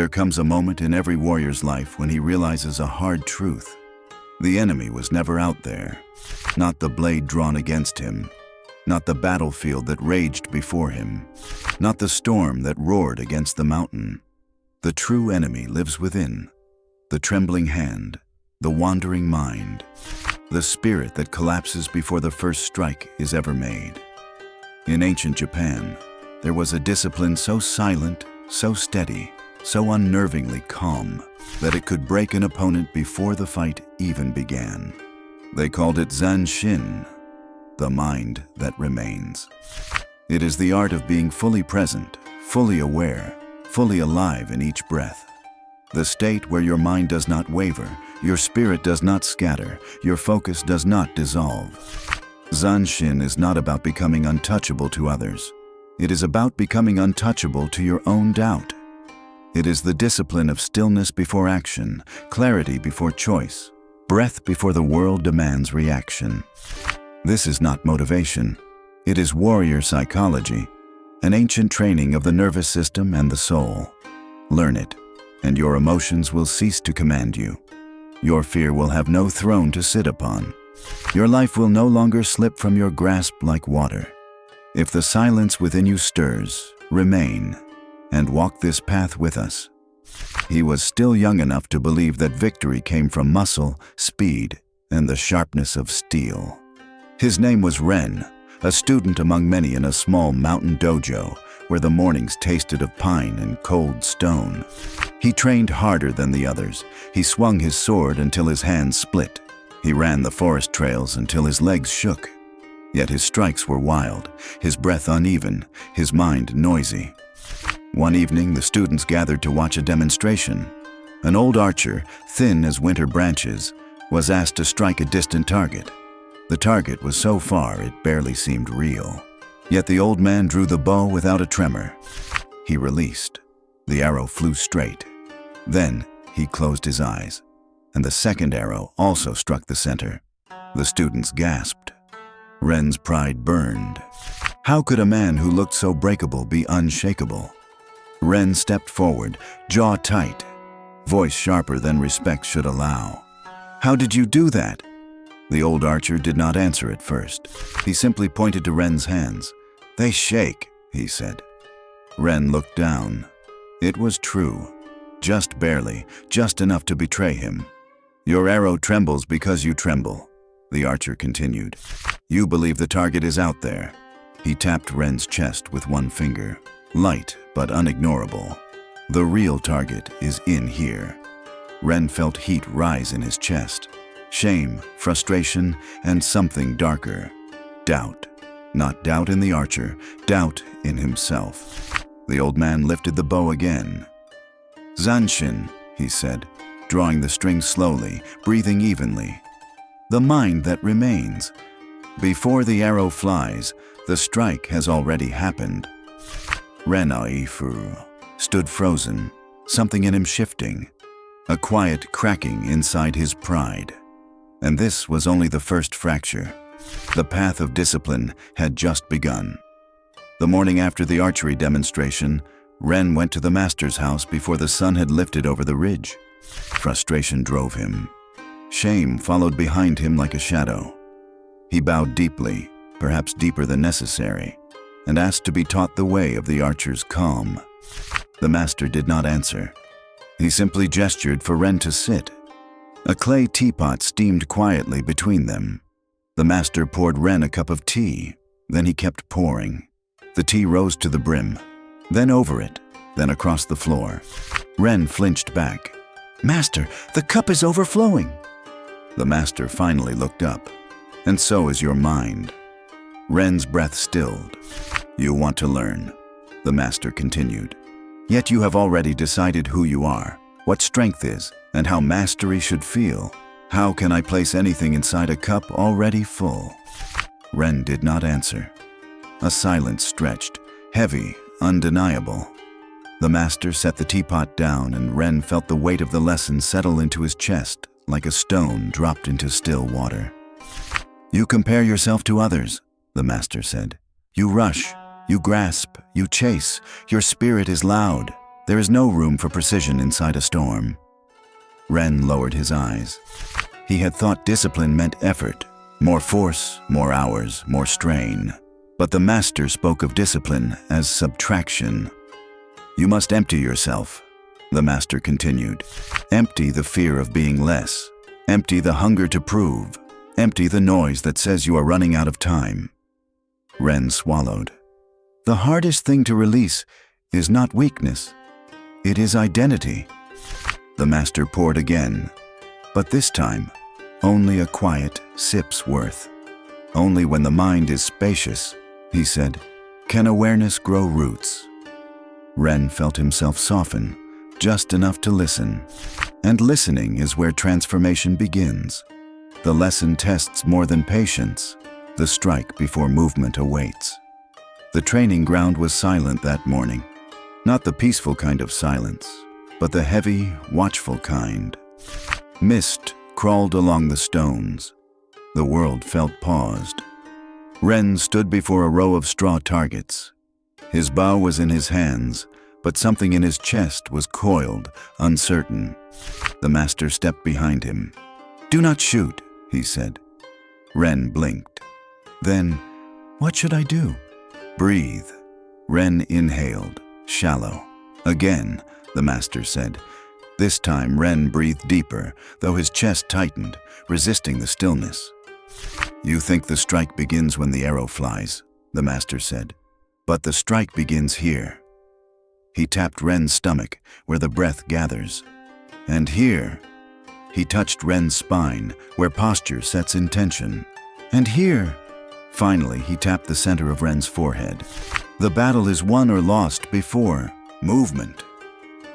There comes a moment in every warrior's life when he realizes a hard truth. The enemy was never out there. Not the blade drawn against him. Not the battlefield that raged before him. Not the storm that roared against the mountain. The true enemy lives within. The trembling hand. The wandering mind. The spirit that collapses before the first strike is ever made. In ancient Japan, there was a discipline so silent, so steady, so unnervingly calm, that it could break an opponent before the fight even began. They called it Zanshin, the mind that remains. It is the art of being fully present, fully aware, fully alive in each breath. The state where your mind does not waver, your spirit does not scatter, your focus does not dissolve. Zanshin is not about becoming untouchable to others. It is about becoming untouchable to your own doubt. It is the discipline of stillness before action, clarity before choice, breath before the world demands reaction. This is not motivation. It is warrior psychology, an ancient training of the nervous system and the soul. Learn it, and your emotions will cease to command you. Your fear will have no throne to sit upon. Your life will no longer slip from your grasp like water. If the silence within you stirs, remain, and walk this path with us. He was still young enough to believe that victory came from muscle, speed, and the sharpness of steel. His name was Ren, a student among many in a small mountain dojo where the mornings tasted of pine and cold stone. He trained harder than the others. He swung his sword until his hands split. He ran the forest trails until his legs shook. Yet his strikes were wild, his breath uneven, his mind noisy. One evening, the students gathered to watch a demonstration. An old archer, thin as winter branches, was asked to strike a distant target. The target was so far it barely seemed real. Yet the old man drew the bow without a tremor. He released. The arrow flew straight. Then he closed his eyes, and the second arrow also struck the center. The students gasped. Ren's pride burned. How could a man who looked so breakable be unshakable? Ren stepped forward, jaw tight, voice sharper than respect should allow. How did you do that? The old archer did not answer at first. He simply pointed to Ren's hands. They shake, he said. Ren looked down. It was true. Just barely, just enough to betray him. Your arrow trembles because you tremble, the archer continued. You believe the target is out there. He tapped Ren's chest with one finger. Light, but unignorable. The real target is in here. Ren felt heat rise in his chest. Shame, frustration, and something darker. Doubt. Not doubt in the archer, doubt in himself. The old man lifted the bow again. Zanshin, he said, drawing the string slowly, breathing evenly. The mind that remains. Before the arrow flies, the strike has already happened. Ren Aifu stood frozen, something in him shifting, a quiet cracking inside his pride. And this was only the first fracture. The path of discipline had just begun. The morning after the archery demonstration, Ren went to the master's house before the sun had lifted over the ridge. Frustration drove him. Shame followed behind him like a shadow. He bowed deeply, perhaps deeper than necessary, and asked to be taught the way of the archer's calm. The master did not answer. He simply gestured for Ren to sit. A clay teapot steamed quietly between them. The master poured Ren a cup of tea. Then he kept pouring. The tea rose to the brim, then over it, then across the floor. Ren flinched back. Master, the cup is overflowing. The master finally looked up. And so is your mind. Ren's breath stilled. You want to learn, the master continued. Yet you have already decided who you are, what strength is, and how mastery should feel. How can I place anything inside a cup already full? Ren did not answer. A silence stretched, heavy, undeniable. The master set the teapot down, and Ren felt the weight of the lesson settle into his chest like a stone dropped into still water. You compare yourself to others, the master said. You rush, you grasp, you chase, your spirit is loud. There is no room for precision inside a storm. Ren lowered his eyes. He had thought discipline meant effort, more force, more hours, more strain. But the master spoke of discipline as subtraction. You must empty yourself, the master continued. Empty the fear of being less. Empty the hunger to prove. Empty the noise that says you are running out of time. Ren swallowed. The hardest thing to release is not weakness. It is identity. The master poured again, but this time, only a quiet sip's worth. Only when the mind is spacious, he said, can awareness grow roots. Ren felt himself soften, just enough to listen. And listening is where transformation begins. The lesson tests more than patience, the strike before movement awaits. The training ground was silent that morning. Not the peaceful kind of silence, but the heavy, watchful kind. Mist crawled along the stones. The world felt paused. Ren stood before a row of straw targets. His bow was in his hands, but something in his chest was coiled, uncertain. The master stepped behind him. Do not shoot, he said. Ren blinked. Then, what should I do? Breathe. Ren inhaled, shallow. Again, the master said. This time Ren breathed deeper, though his chest tightened, resisting the stillness. You think the strike begins when the arrow flies, the master said. But the strike begins here. He tapped Ren's stomach, where the breath gathers. And here, he touched Ren's spine, where posture sets intention. And here, finally, he tapped the center of Ren's forehead. The battle is won or lost before movement.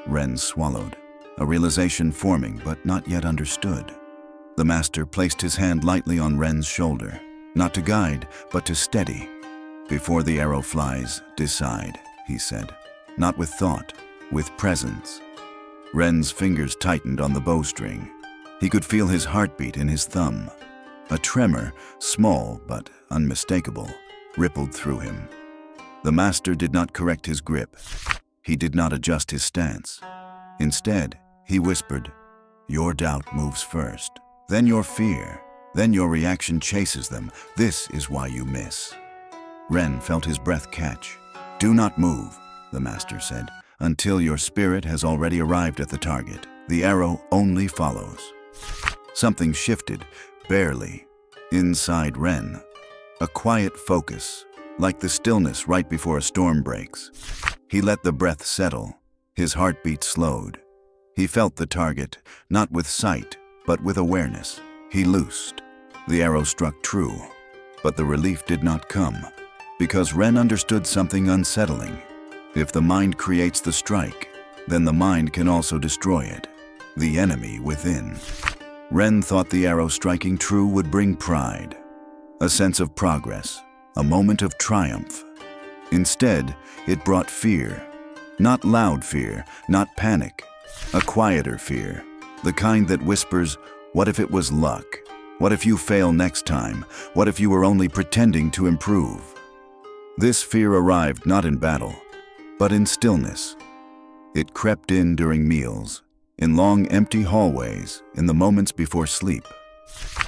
Ren swallowed, a realization forming but not yet understood. The master placed his hand lightly on Ren's shoulder, not to guide, but to steady. Before the arrow flies, decide, he said. Not with thought, with presence. Ren's fingers tightened on the bowstring. He could feel his heartbeat in his thumb. A tremor, small but unmistakable, rippled through him. The master did not correct his grip. He did not adjust his stance. Instead, he whispered, your doubt moves first, then your fear, then your reaction chases them. This is why you miss. Ren felt his breath catch. Do not move, the master said, until your spirit has already arrived at the target. The arrow only follows. Something shifted, barely, inside Ren. A quiet focus, like the stillness right before a storm breaks. He let the breath settle. His heartbeat slowed. He felt the target, not with sight, but with awareness. He loosed. The arrow struck true, but the relief did not come, because Ren understood something unsettling. If the mind creates the strike, then the mind can also destroy it, the enemy within. Ren thought the arrow striking true would bring pride, a sense of progress, a moment of triumph. Instead, it brought fear. Not loud fear, not panic. A quieter fear, the kind that whispers, what if it was luck? What if you fail next time? What if you were only pretending to improve? This fear arrived not in battle, but in stillness. It crept in during meals, in long empty hallways, in the moments before sleep.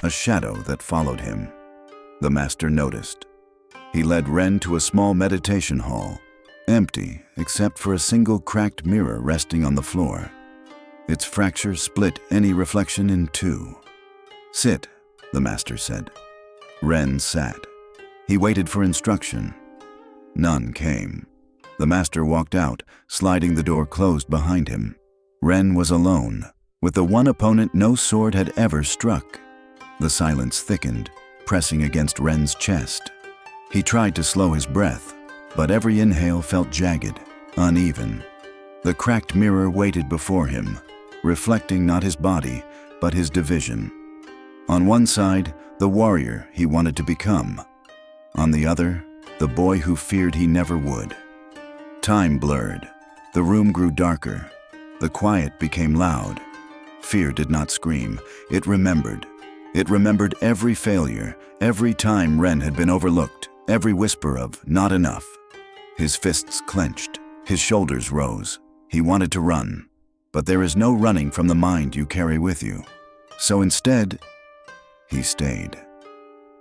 A shadow that followed him. The master noticed. He led Ren to a small meditation hall, empty except for a single cracked mirror resting on the floor. Its fracture split any reflection in two. Sit, the master said. Ren sat. He waited for instruction. None came. The master walked out, sliding the door closed behind him. Ren was alone, with the one opponent no sword had ever struck. The silence thickened, pressing against Ren's chest. He tried to slow his breath, but every inhale felt jagged, uneven. The cracked mirror waited before him, reflecting not his body, but his division. On one side, the warrior he wanted to become. On the other, the boy who feared he never would. Time blurred. The room grew darker. The quiet became loud. Fear did not scream. It remembered. It remembered every failure, every time Ren had been overlooked, every whisper of not enough. His fists clenched. His shoulders rose. He wanted to run, but there is no running from the mind you carry with you. So instead, he stayed.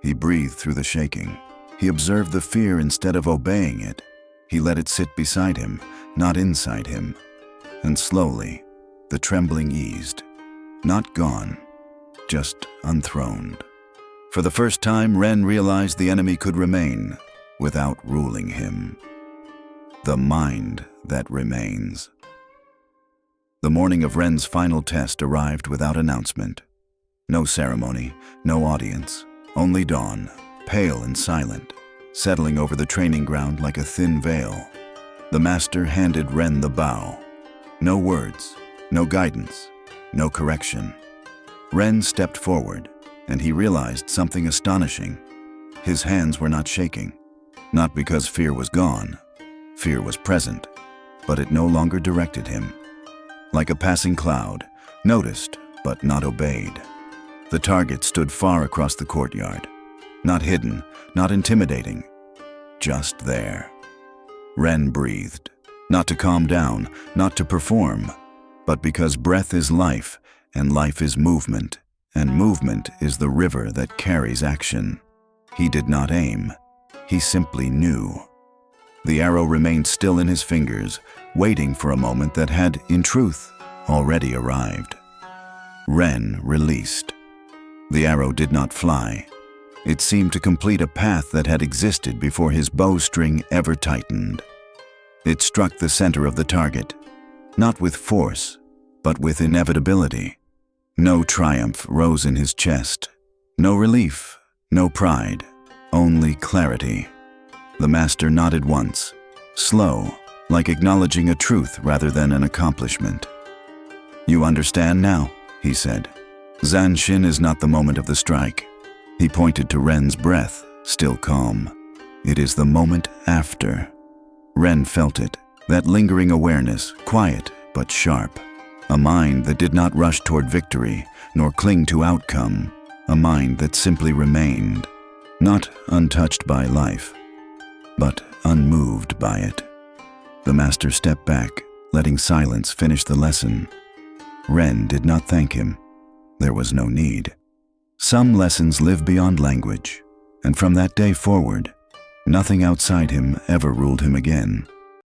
He breathed through the shaking. He observed the fear instead of obeying it. He let it sit beside him, not inside him. And slowly, the trembling eased. Not gone, just unthroned. For the first time, Ren realized the enemy could remain without ruling him. The mind that remains. The morning of Ren's final test arrived without announcement. No ceremony, no audience, only dawn, pale and silent, settling over the training ground like a thin veil. The master handed Ren the bow. No words, no guidance, no correction. Ren stepped forward, and he realized something astonishing. His hands were not shaking, not because fear was gone. Fear was present, but it no longer directed him. Like a passing cloud, noticed but not obeyed. The target stood far across the courtyard, not hidden, not intimidating, just there. Ren breathed, not to calm down, not to perform, but because breath is life, and life is movement, and movement is the river that carries action. He did not aim, he simply knew. The arrow remained still in his fingers, waiting for a moment that had, in truth, already arrived. Ren released. The arrow did not fly. It seemed to complete a path that had existed before his bowstring ever tightened. It struck the center of the target, not with force, but with inevitability. No triumph rose in his chest. No relief, no pride, only clarity. The master nodded once, slow, like acknowledging a truth rather than an accomplishment. "You understand now," he said. "Zanshin is not the moment of the strike." He pointed to Ren's breath, still calm. "It is the moment after." Ren felt it, that lingering awareness, quiet but sharp. A mind that did not rush toward victory, nor cling to outcome. A mind that simply remained, not untouched by life, but unmoved by it. The master stepped back, letting silence finish the lesson. Ren did not thank him. There was no need. Some lessons live beyond language, and from that day forward, nothing outside him ever ruled him again.